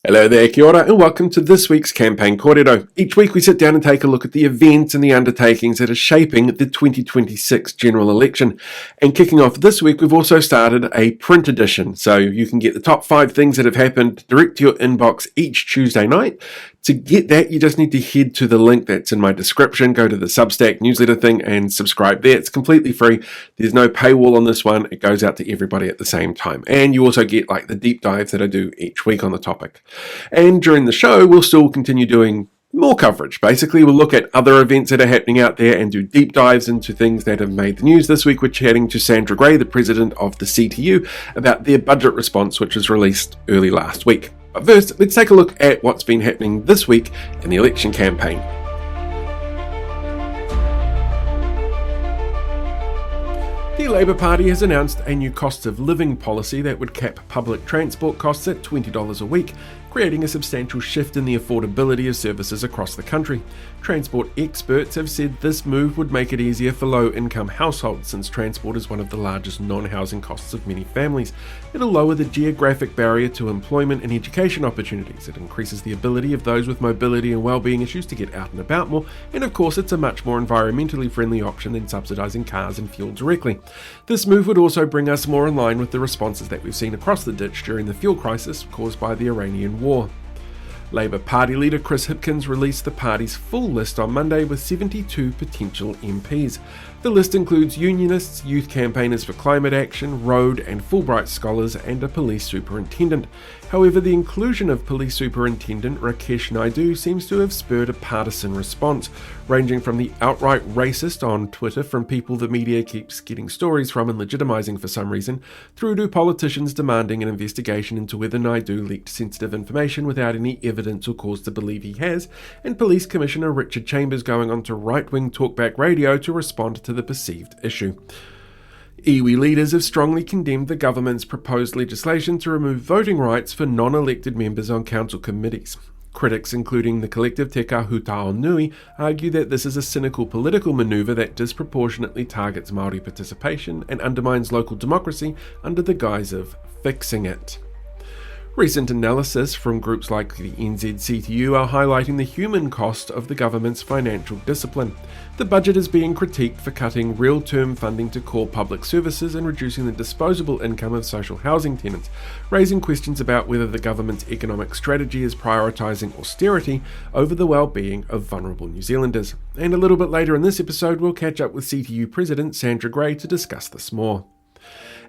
Hello there, kia ora, and welcome to this week's Campaign Korero. Each week we sit down and take a look at the events and the undertakings that are shaping the 2026 general election. And kicking off this week, we've also started a print edition, so you can get the top 5 things that have happened direct to your inbox each Tuesday night. To get that, you just need to head to the link that's in my description, go to the Substack newsletter thing and subscribe there. It's completely free. There's no paywall on this one. It goes out to everybody at the same time. And you also get like the deep dives that I do each week on the topic. And during the show, we'll still continue doing more coverage. Basically, we'll look at other events that are happening out there and do deep dives into things that have made the news. This week, we're chatting to Sandra Grey, the president of the CTU, about their budget response, which was released early last week. But first, let's take a look at what's been happening this week in the election campaign. The Labour Party has announced a new cost of living policy that would cap public transport costs at $20 a week, creating a substantial shift in the affordability of services across the country. Transport experts have said this move would make it easier for low-income households, since transport is one of the largest non-housing costs of many families. It'll lower the geographic barrier to employment and education opportunities. It increases the ability of those with mobility and well-being issues to get out and about more, and of course it's a much more environmentally friendly option than subsidising cars and fuel directly. This move would also bring us more in line with the responses that we've seen across the ditch during the fuel crisis caused by the Iranian war. Labour Party leader Chris Hipkins released the party's full list on Monday with 72 potential MPs. The list includes unionists, youth campaigners for climate action, road and Fulbright scholars, and a police superintendent. However, the inclusion of police superintendent Rakesh Naidu seems to have spurred a partisan response, ranging from the outright racist on Twitter from people the media keeps getting stories from and legitimising for some reason, through to politicians demanding an investigation into whether Naidu leaked sensitive information without any evidence or cause to believe he has, and Police Commissioner Richard Chambers going on to right-wing talkback radio to respond to the perceived issue. Iwi leaders have strongly condemned the government's proposed legislation to remove voting rights for non-elected members on council committees. Critics, including the collective Te Kahutao Nui, argue that this is a cynical political manoeuvre that disproportionately targets Māori participation and undermines local democracy under the guise of fixing it. Recent analysis from groups like the NZCTU are highlighting the human cost of the government's financial discipline. The budget is being critiqued for cutting real-term funding to core public services and reducing the disposable income of social housing tenants, raising questions about whether the government's economic strategy is prioritising austerity over the well-being of vulnerable New Zealanders. And a little bit later in this episode, we'll catch up with CTU President Sandra Grey to discuss this more.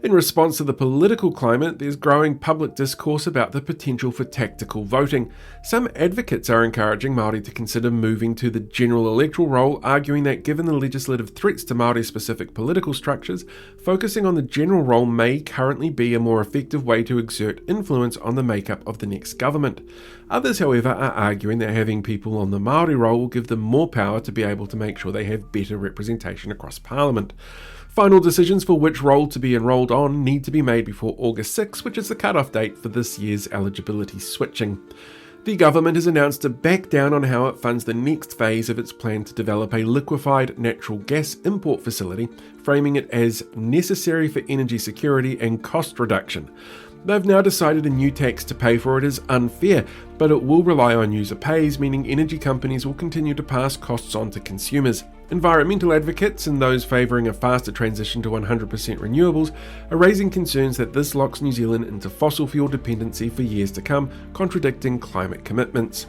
In response to the political climate, there's growing public discourse about the potential for tactical voting. Some advocates are encouraging Māori to consider moving to the general electoral roll, arguing that given the legislative threats to Māori-specific political structures, focusing on the general roll may currently be a more effective way to exert influence on the makeup of the next government. Others, however, are arguing that having people on the Māori roll will give them more power to be able to make sure they have better representation across Parliament. Final decisions for which role to be enrolled on need to be made before August 6, which is the cut-off date for this year's eligibility switching. The government has announced to back down on how it funds the next phase of its plan to develop a liquefied natural gas import facility, framing it as necessary for energy security and cost reduction. They've now decided a new tax to pay for it is unfair, but it will rely on user pays, meaning energy companies will continue to pass costs on to consumers. Environmental advocates and those favouring a faster transition to 100% renewables are raising concerns that this locks New Zealand into fossil fuel dependency for years to come, contradicting climate commitments.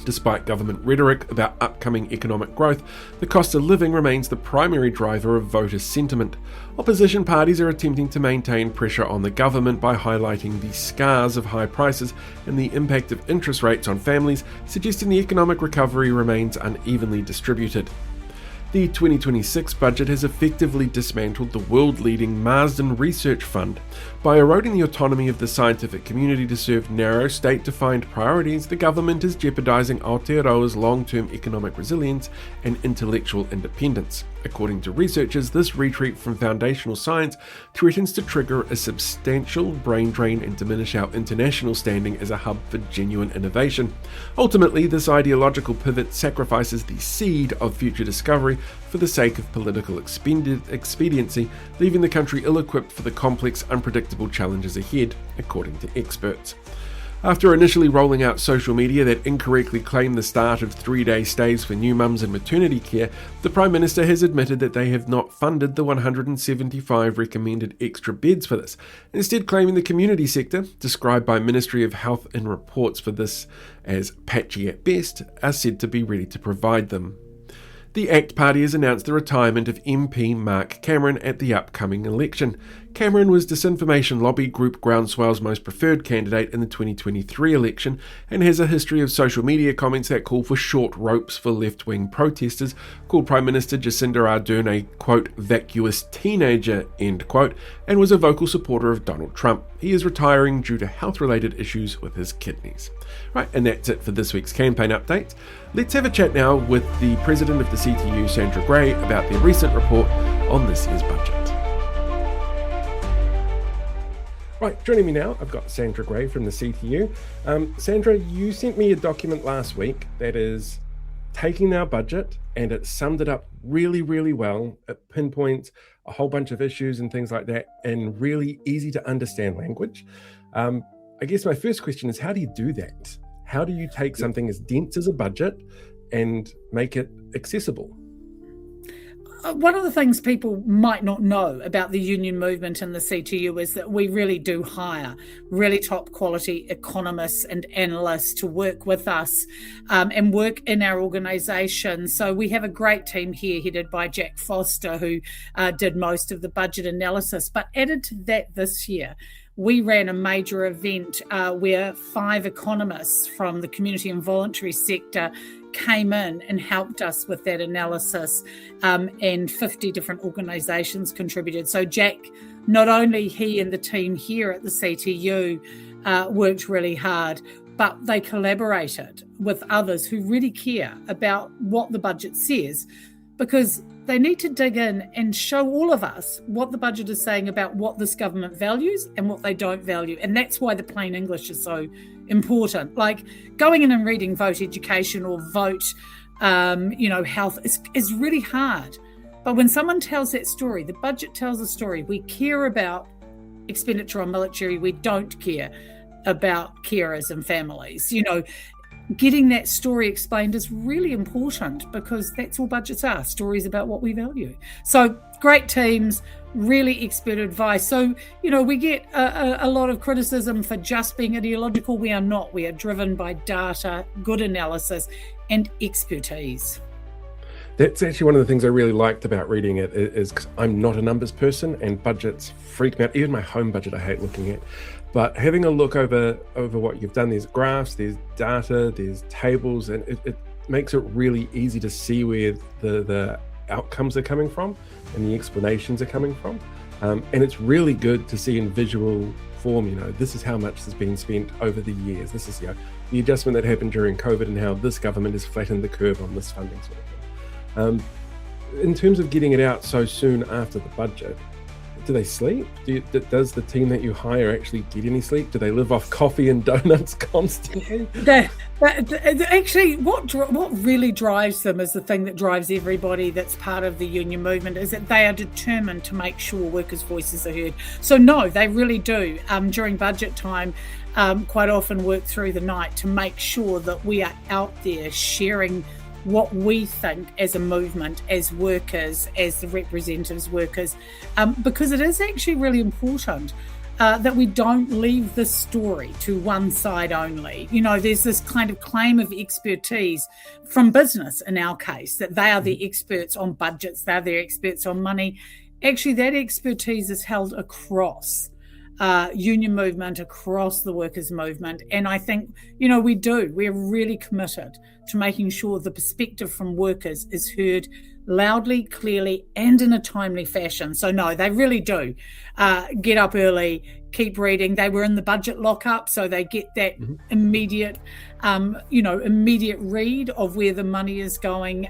Despite government rhetoric about upcoming economic growth, the cost of living remains the primary driver of voter sentiment. Opposition parties are attempting to maintain pressure on the government by highlighting the scars of high prices and the impact of interest rates on families, suggesting the economic recovery remains unevenly distributed. The 2026 budget has effectively dismantled the world-leading Marsden Research Fund. By eroding the autonomy of the scientific community to serve narrow, state-defined priorities, the government is jeopardising Aotearoa's long-term economic resilience and intellectual independence. According to researchers, this retreat from foundational science threatens to trigger a substantial brain drain and diminish our international standing as a hub for genuine innovation. Ultimately, this ideological pivot sacrifices the seed of future discovery for the sake of political expediency, leaving the country ill-equipped for the complex, unpredictable challenges ahead, according to experts. After initially rolling out social media that incorrectly claimed the start of 3-day stays for new mums and maternity care, the Prime Minister has admitted that they have not funded the 175 recommended extra beds for this, instead claiming the community sector, described by Ministry of Health in reports for this as patchy at best, are said to be ready to provide them. The ACT Party has announced the retirement of MP Mark Cameron at the upcoming election. Cameron was Disinformation Lobby Group Groundswell's most preferred candidate in the 2023 election and has a history of social media comments that call for short ropes for left-wing protesters, called Prime Minister Jacinda Ardern a, quote, vacuous teenager, end quote, and was a vocal supporter of Donald Trump. He is retiring due to health-related issues with his kidneys. Right, and that's it for this week's campaign update. Let's have a chat now with the President of the CTU, Sandra Grey, about their recent report on this year's budget. Right, joining me now, I've got Sandra Grey from the CTU. Sandra, you sent me a document last week that is taking our budget and it summed it up really, really well. It pinpoints a whole bunch of issues and things like that in really easy to understand language. I guess my first question is, how do you do that? How do you take something as dense as a budget and make it accessible? One of the things people might not know about the union movement and the CTU is that we really do hire really top quality economists and analysts to work with us and work in our organisation. So we have a great team here headed by Jack Foster, who did most of the budget analysis. But added to that this year, we ran a major event where 5 economists from the community and voluntary sector came in and helped us with that analysis, and 50 different organisations contributed. So Jack, not only he and the team here at the CTU worked really hard, but they collaborated with others who really care about what the budget says, because they need to dig in and show all of us what the budget is saying about what this government values and what they don't value. And that's why the plain English is so important. Like going in and reading vote education or vote, health is really hard. But when someone tells that story, the budget tells a story. We care about expenditure on military. We don't care about carers and families. Getting that story explained is really important because that's all budgets are, stories about what we value. So great teams, really expert advice. So, we get a lot of criticism for just being ideological. We are not. We are driven by data, good analysis, and expertise. That's actually one of the things I really liked about reading it is because I'm not a numbers person and budgets freak me out. Even my home budget I hate looking at. But having a look over what you've done, there's graphs, there's data, there's tables, and it makes it really easy to see where the outcomes are coming from and the explanations are coming from. And it's really good to see in visual form, this is how much has been spent over the years. This is the adjustment that happened during COVID and how this government has flattened the curve on this funding sort of thing. In terms of getting it out so soon after the budget, do they sleep? Does the team that you hire actually get any sleep? Do they live off coffee and donuts constantly? Actually, what really drives them is the thing that drives everybody that's part of the union movement, is that they are determined to make sure workers' voices are heard. So no, they really do. During budget time, quite often work through the night to make sure that we are out there sharing what we think as a movement, as workers, as the representatives workers, because it is actually really important that we don't leave this story to one side only. There's this kind of claim of expertise from business in our case, that they are the experts on budgets, they're the experts on money. Actually, that expertise is held across union movement, across the workers' movement. And I think, we're really committed to making sure the perspective from workers is heard loudly, clearly, and in a timely fashion. So no, they really do get up early, keep reading. They were in the budget lockup, so they get that immediate read of where the money is going.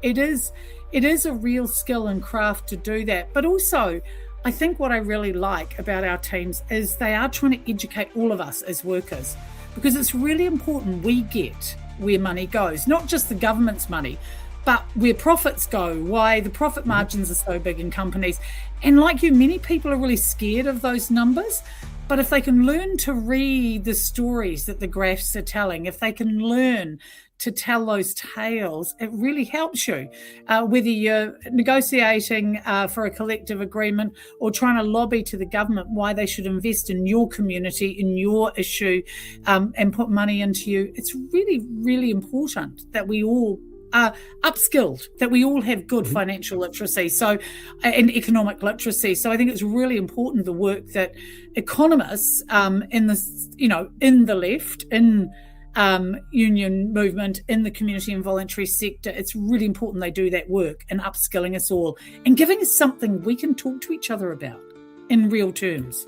It is a real skill and craft to do that. But also, I think what I really like about our teams is they are trying to educate all of us as workers, because it's really important we get where money goes, not just the government's money, but where profits go, why the profit margins are so big in companies. And like you, many people are really scared of those numbers, But if they can learn to read the stories that the graphs are telling, if they can learn to tell those tales, it really helps you, whether you're negotiating for a collective agreement or trying to lobby to the government why they should invest in your community, in your issue, and put money into you. It's really, really important that we all are upskilled, that we all have good financial literacy, and economic literacy. So I think it's really important, the work that economists in the left, in union movement, in the community and voluntary sector, it's really important they do that work and upskilling us all and giving us something we can talk to each other about in real terms.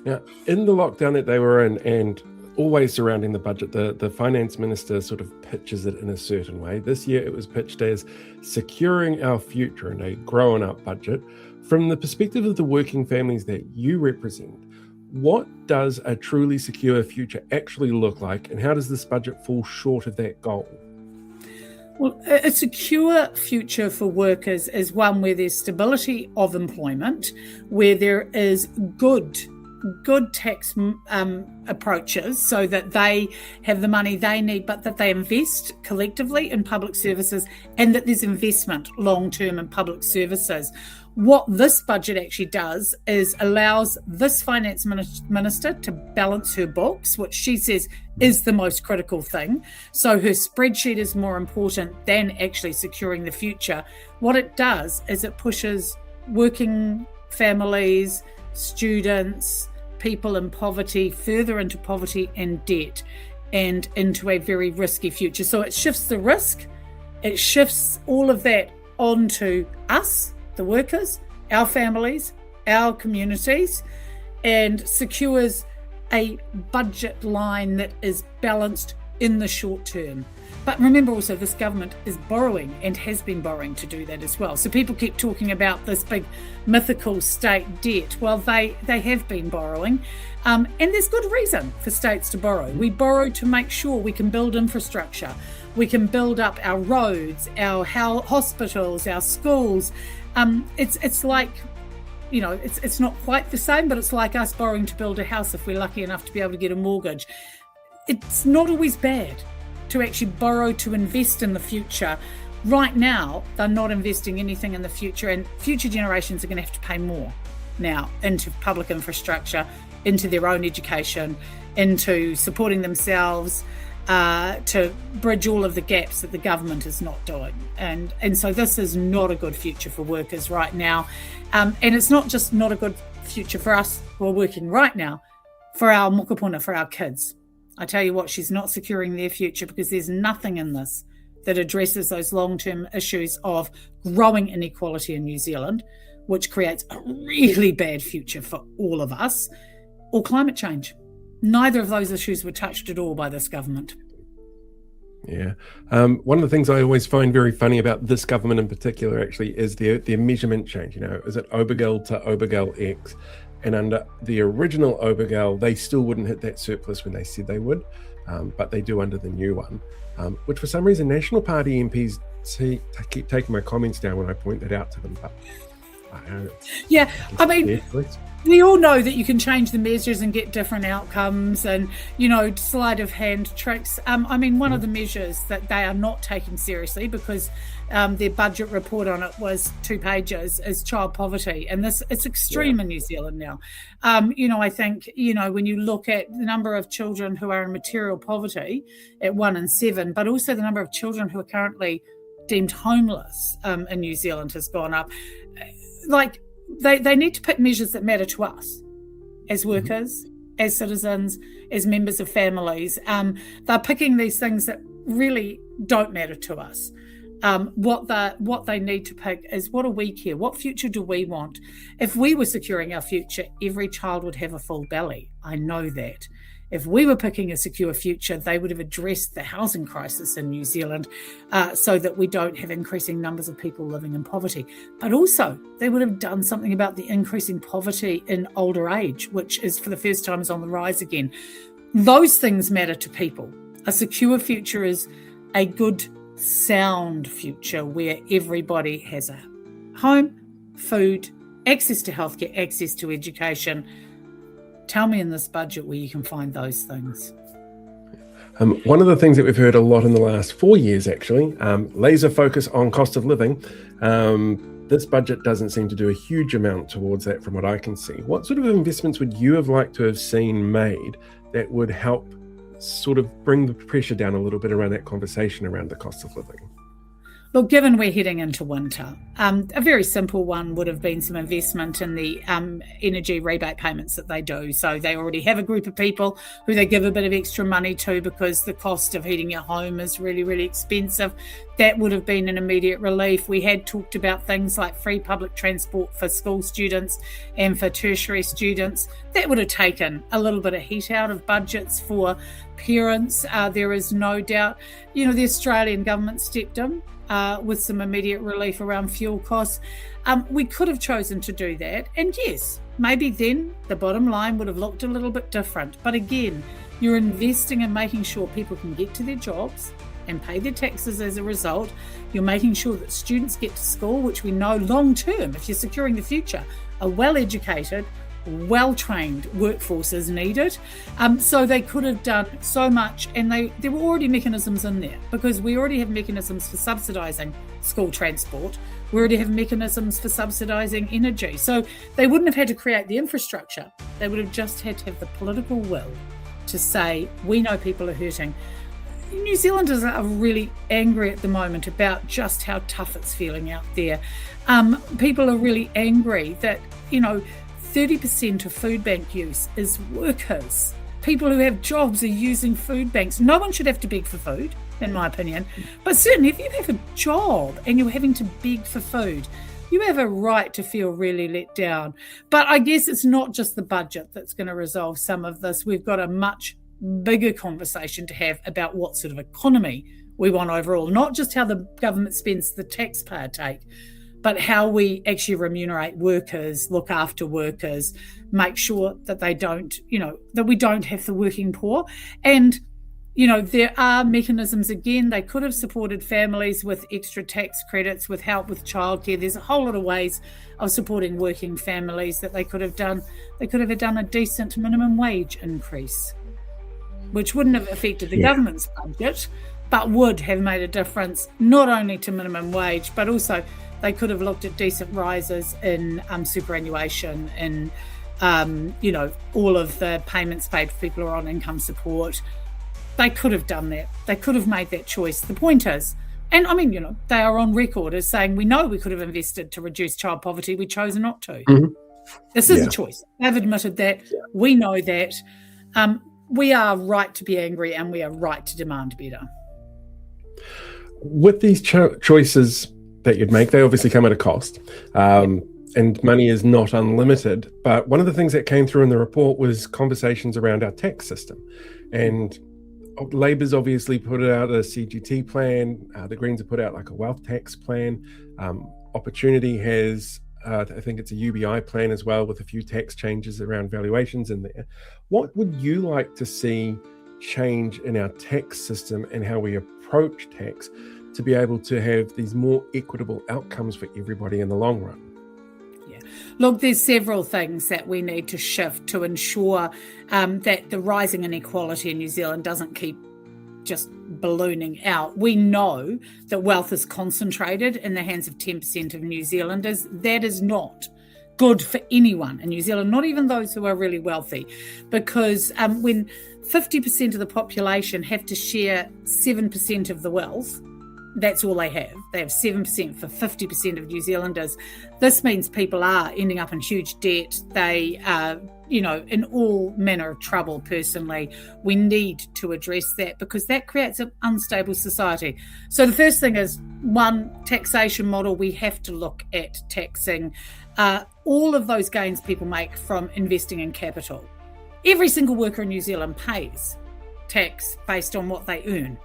Now, in the lockdown that they were in, and always surrounding the budget, the finance minister sort of pitches it in a certain way. This year it was pitched as securing our future in a growing up budget. From the perspective of the working families that you represent, what does a truly secure future actually look like, and how does this budget fall short of that goal? Well, a secure future for workers is one where there's stability of employment, where there is good tax approaches so that they have the money they need, but that they invest collectively in public services, and that there's investment long-term in public services. What this budget actually does is allows this finance minister to balance her books, which she says is the most critical thing. So her spreadsheet is more important than actually securing the future. What it does is it pushes working families, students, people in poverty further into poverty and debt and into a very risky future. So it shifts the risk, it shifts all of that onto us, the workers, our families, our communities, and secures a budget line that is balanced in the short term. But remember also, this government is borrowing and has been borrowing to do that as well. So people keep talking about this big mythical state debt. Well, they have been borrowing, and there's good reason for states to borrow. We borrow to make sure we can build infrastructure, we can build up our roads, our hospitals, our schools. It's like, it's not quite the same, but it's like us borrowing to build a house if we're lucky enough to be able to get a mortgage. It's not always bad to actually borrow to invest in the future. Right now, they're not investing anything in the future, and future generations are going to have to pay more now into public infrastructure, into their own education, into supporting themselves, to bridge all of the gaps that the government is not doing. And so this is not a good future for workers right now. And it's not just not a good future for us who are working right now, for our mokopuna, for our kids. I tell you what, she's not securing their future, because there's nothing in this that addresses those long-term issues of growing inequality in New Zealand, which creates a really bad future for all of us, or climate change. Neither of those issues were touched at all by this government. Yeah. One of the things I always find very funny about this government in particular actually is their measurement change. Is it Obergeld to Obergeld X? And under the original Obergeld, they still wouldn't hit that surplus when they said they would, but they do under the new one, which for some reason National Party MPs keep taking my comments down when I point that out to them. But I don't know. Yeah, I mean, we all know that you can change the measures and get different outcomes and, sleight of hand tricks. One of the measures that they are not taking seriously, because their budget report on it was 2 pages, is child poverty. And it's extreme in New Zealand now. I think, when you look at the number of children who are in material poverty at 1 in 7, but also the number of children who are currently deemed homeless in New Zealand has gone up. They need to pick measures that matter to us as workers, as citizens, as members of families. They're picking these things that really don't matter to us. What they need to pick is, what do we care? What future do we want? If we were securing our future, every child would have a full belly. I know that. If we were picking a secure future, they would have addressed the housing crisis in New Zealand so that we don't have increasing numbers of people living in poverty. But also, they would have done something about the increasing poverty in older age, which is for the first time is on the rise again. Those things matter to people. A secure future is a good, sound future where everybody has a home, food, access to healthcare, access to education, Tell me in this budget where you can find those things. One of the things that we've heard a lot in the last 4 years, actually, laser focus on cost of living. This budget doesn't seem to do a huge amount towards that from what I can see. What sort of investments would you have liked to have seen made that would help sort of bring the pressure down a little bit around that conversation around the cost of living? Look, given we're heading into winter, a very simple one would have been some investment in the energy rebate payments that they do. So they already have a group of people who they give a bit of extra money to because the cost of heating your home is really, really expensive. That would have been an immediate relief. We had talked about things like free public transport for school students and for tertiary students. That would have taken a little bit of heat out of budgets for parents. There is no doubt, the Australian government stepped in with some immediate relief around fuel costs. We could have chosen to do that. And yes, maybe then the bottom line would have looked a little bit different. But again, you're investing in making sure people can get to their jobs and pay their taxes as a result. You're making sure that students get to school, which we know long term, if you're securing the future, a well-educated, well-trained workforce is needed. So they could have done so much, and there were already mechanisms in there because we already have mechanisms for subsidising school transport. We already have mechanisms for subsidising energy. So they wouldn't have had to create the infrastructure. They would have just had to have the political will to say, we know people are hurting. New Zealanders are really angry at the moment about just how tough it's feeling out there. People are really angry that, 30% of food bank use is workers. People who have jobs are using food banks. No one should have to beg for food, in my opinion. But certainly if you have a job and you're having to beg for food, you have a right to feel really let down. But I guess it's not just the budget that's going to resolve some of this. We've got a much bigger conversation to have about what sort of economy we want overall, not just how the government spends the taxpayer take, but how we actually remunerate workers, look after workers, make sure that they don't, that we don't have the working poor. And, there are mechanisms, again, they could have supported families with extra tax credits, with help with childcare. There's a whole lot of ways of supporting working families that they could have done. They could have done a decent minimum wage increase, which wouldn't have affected the government's budget, but would have made a difference not only to minimum wage, but also they could have looked at decent rises in superannuation and, all of the payments paid for people who are on income support. They could have done that. They could have made that choice. The point is, and they are on record as saying, we know we could have invested to reduce child poverty. We chose not to. Mm-hmm. This is a choice. They've admitted that. Yeah. We know that. We are right to be angry and we are right to demand better. With these choices that you'd make, they obviously come at a cost, and money is not unlimited. But one of the things that came through in the report was conversations around our tax system. And Labor's obviously put out a CGT plan. The Greens have put out like a wealth tax plan. Opportunity has, I think it's a UBI plan as well, with a few tax changes around valuations in there. What would you like to see change in our tax system and how we approach tax to be able to have these more equitable outcomes for everybody in the long run? Yeah. Look, there's several things that we need to shift to ensure that the rising inequality in New Zealand doesn't keep just ballooning out. We know that wealth is concentrated in the hands of 10% of New Zealanders. That is not good for anyone in New Zealand, not even those who are really wealthy, because when 50% of the population have to share 7% of the wealth, that's all they have. They have 7% for 50% of New Zealanders. This means people are ending up in huge debt. They are, in all manner of trouble personally. We need to address that because that creates an unstable society. So the first thing is, one, taxation model. We have to look at taxing all of those gains people make from investing in capital. Every single worker in New Zealand pays tax based on what they earn.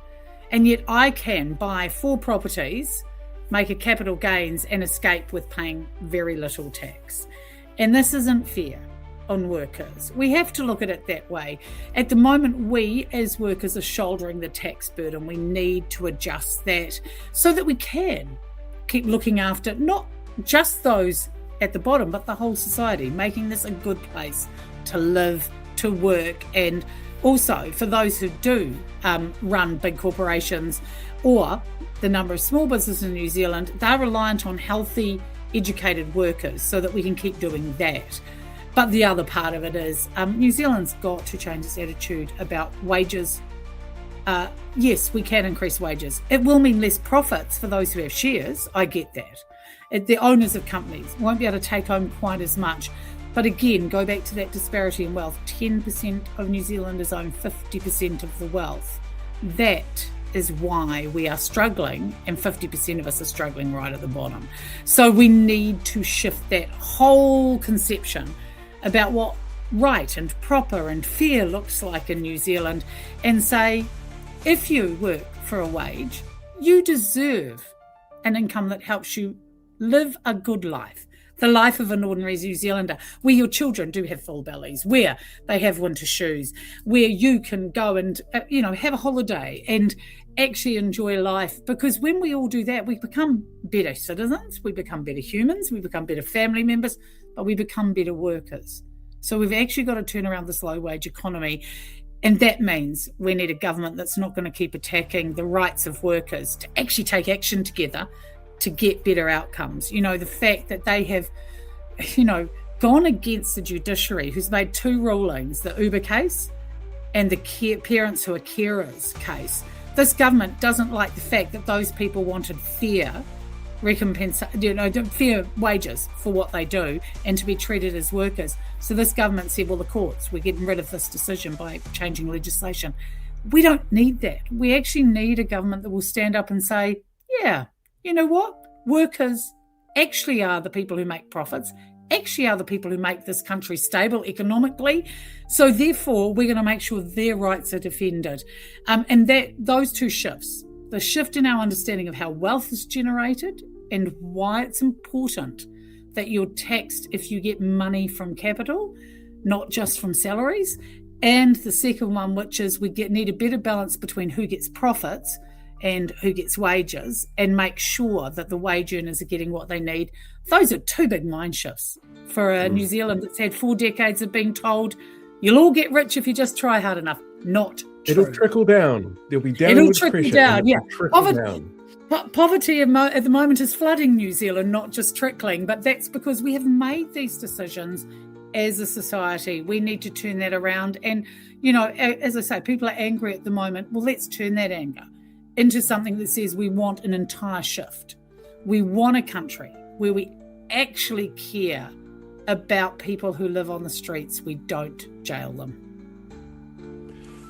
And yet I can buy 4 properties, make a capital gains and escape with paying very little tax. And this isn't fair on workers. We have to look at it that way. At the moment, we as workers are shouldering the tax burden. We need to adjust that so that we can keep looking after not just those at the bottom, but the whole society, making this a good place to live to work. And also for those who do run big corporations or the number of small businesses in New Zealand, they're reliant on healthy, educated workers so that we can keep doing that. But the other part of it is New Zealand's got to change its attitude about wages. Yes, we can increase wages. It will mean less profits for those who have shares. I get that. The owners of companies won't be able to take home quite as much. But again, go back to that disparity in wealth. 10% of New Zealanders own 50% of the wealth. That is why we are struggling, and 50% of us are struggling right at the bottom. So we need to shift that whole conception about what right and proper and fair looks like in New Zealand and say, if you work for a wage, you deserve an income that helps you live a good life. The life of an ordinary New Zealander, where your children do have full bellies, where they have winter shoes, where you can go and, have a holiday and actually enjoy life. Because when we all do that, we become better citizens, we become better humans, we become better family members, but we become better workers. So we've actually got to turn around this low wage economy. And that means we need a government that's not going to keep attacking the rights of workers to actually take action together to get better outcomes. The fact that they have, gone against the judiciary, who's made two rulings, the Uber case and the parents who are carers case. This government doesn't like the fact that those people wanted fair recompense, fair wages for what they do and to be treated as workers. So this government said, well, the courts, we're getting rid of this decision by changing legislation. We don't need that. We actually need a government that will stand up and say, yeah, you know what? Workers actually are the people who make profits, actually are the people who make this country stable economically. So therefore, we're going to make sure their rights are defended. And that those two shifts, the shift in our understanding of how wealth is generated and why it's important that you're taxed if you get money from capital, not just from salaries. And the second one, which is need a better balance between who gets profits and who gets wages, and make sure that the wage earners are getting what they need. Those are two big mind shifts for a New Zealand that's had 4 decades of being told, you'll all get rich if you just try hard enough. Not true. It'll trickle down. There'll be downward pressure. Down, yeah. Down. Poverty at the moment is flooding New Zealand, not just trickling, but that's because we have made these decisions as a society. We need to turn that around. And, as I say, people are angry at the moment. Well, let's turn that anger into something that says we want an entire shift. We want a country where we actually care about people who live on the streets. We don't jail them.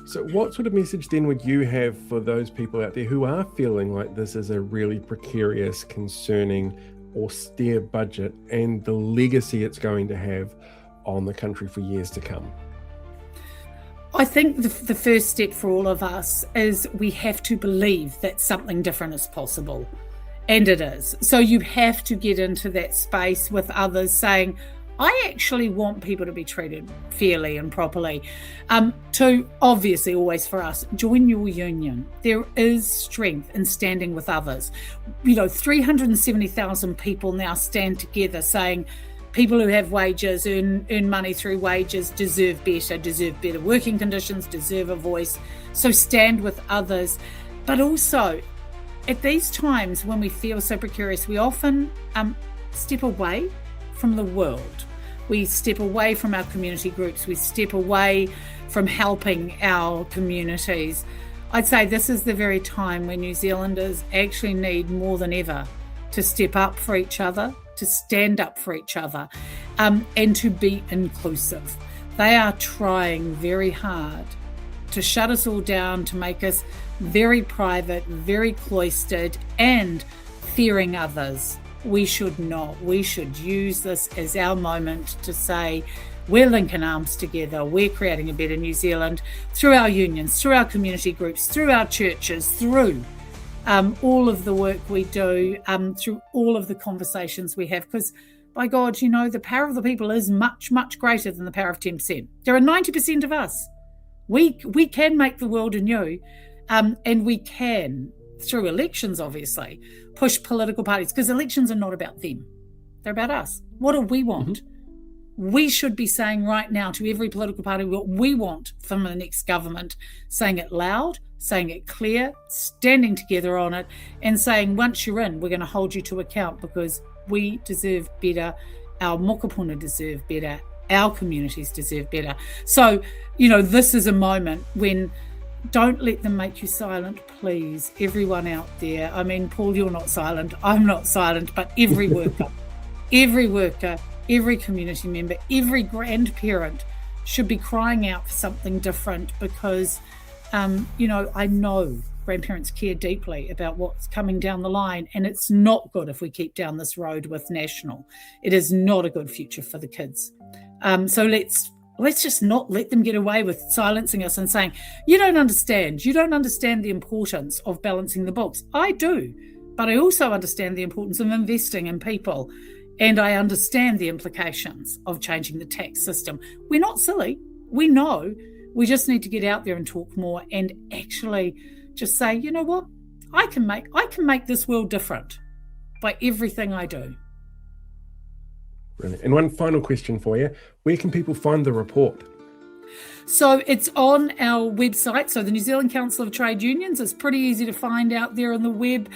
So what sort of message then would you have for those people out there who are feeling like this is a really precarious, concerning, austere budget and the legacy it's going to have on the country for years to come? I think the first step for all of us is we have to believe that something different is possible. And it is. So you have to get into that space with others saying, I actually want people to be treated fairly and properly. To obviously always for us, join your union. There is strength in standing with others. 370,000 people now stand together saying, people who have wages, earn money through wages, deserve better working conditions, deserve a voice. So stand with others. But also, at these times when we feel so precarious, we often step away from the world. We step away from our community groups. We step away from helping our communities. I'd say this is the very time when New Zealanders actually need more than ever to step up for each other, to stand up for each other, and to be inclusive. They are trying very hard to shut us all down, to make us very private, very cloistered, and fearing others. We should not. We should use this as our moment to say, we're linking arms together, we're creating a better New Zealand through our unions, through our community groups, through our churches, through all of the work we do, through all of the conversations we have, because by God, the power of the people is much, much greater than the power of 10%. There are 90% of us. We can make the world anew, and we can, through elections, obviously, push political parties, because elections are not about them. They're about us. What do we want? Mm-hmm. we should be saying right now to every political party what we want from the next government, saying it loud, saying it clear, standing together on it, and saying once you're in, we're going to hold you to account because we deserve better, our mokopuna deserve better, our communities deserve better. So, this is a moment when don't let them make you silent, please. Everyone out there. I mean, Paul, you're not silent. I'm not silent, but every worker, every community member, every grandparent should be crying out for something different because, I know grandparents care deeply about what's coming down the line, and it's not good if we keep down this road with National. It is not a good future for the kids. So let's just not let them get away with silencing us and saying, you don't understand the importance of balancing the books. I do, but I also understand the importance of investing in people. And I understand the implications of changing the tax system. We're not silly. We know. We just need to get out there and talk more and actually just say, you know what? I can make this world different by everything I do. Brilliant. And one final question for you. Where can people find the report? So it's on our website. So the New Zealand Council of Trade Unions is pretty easy to find out there on the web.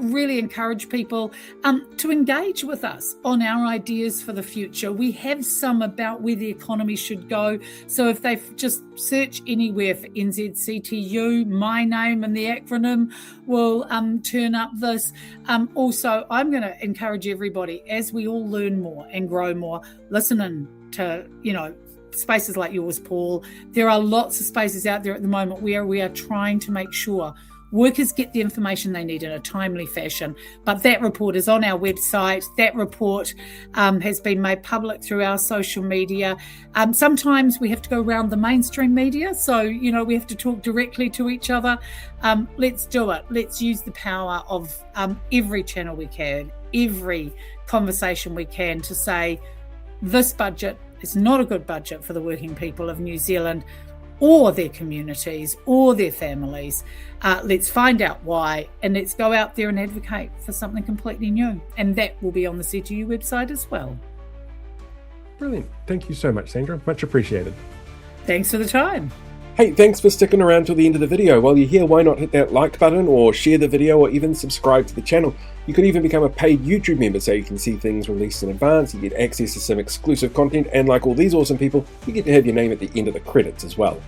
Really encourage people to engage with us on our ideas for the future. We have some about where the economy should go. So if they just search anywhere for NZCTU, my name and the acronym will turn up this. Also, I'm going to encourage everybody as we all learn more and grow more, listening to, spaces like yours, Paul. There are lots of spaces out there at the moment where we are trying to make sure workers get the information they need in a timely fashion. But that report is on our website. That report has been made public through our social media. Sometimes we have to go around the mainstream media. So, we have to talk directly to each other. Let's do it. Let's use the power of every channel we can, every conversation we can to say this budget is not a good budget for the working people of New Zealand or their communities or their families. Let's find out why, and let's go out there and advocate for something completely new. And that will be on the CTU website as well. Brilliant. Thank you so much, Sandra. Much appreciated. Thanks for the time. Hey, thanks for sticking around till the end of the video. While you're here, why not hit that like button or share the video or even subscribe to the channel. You could even become a paid YouTube member so you can see things released in advance, you get access to some exclusive content, and like all these awesome people, you get to have your name at the end of the credits as well.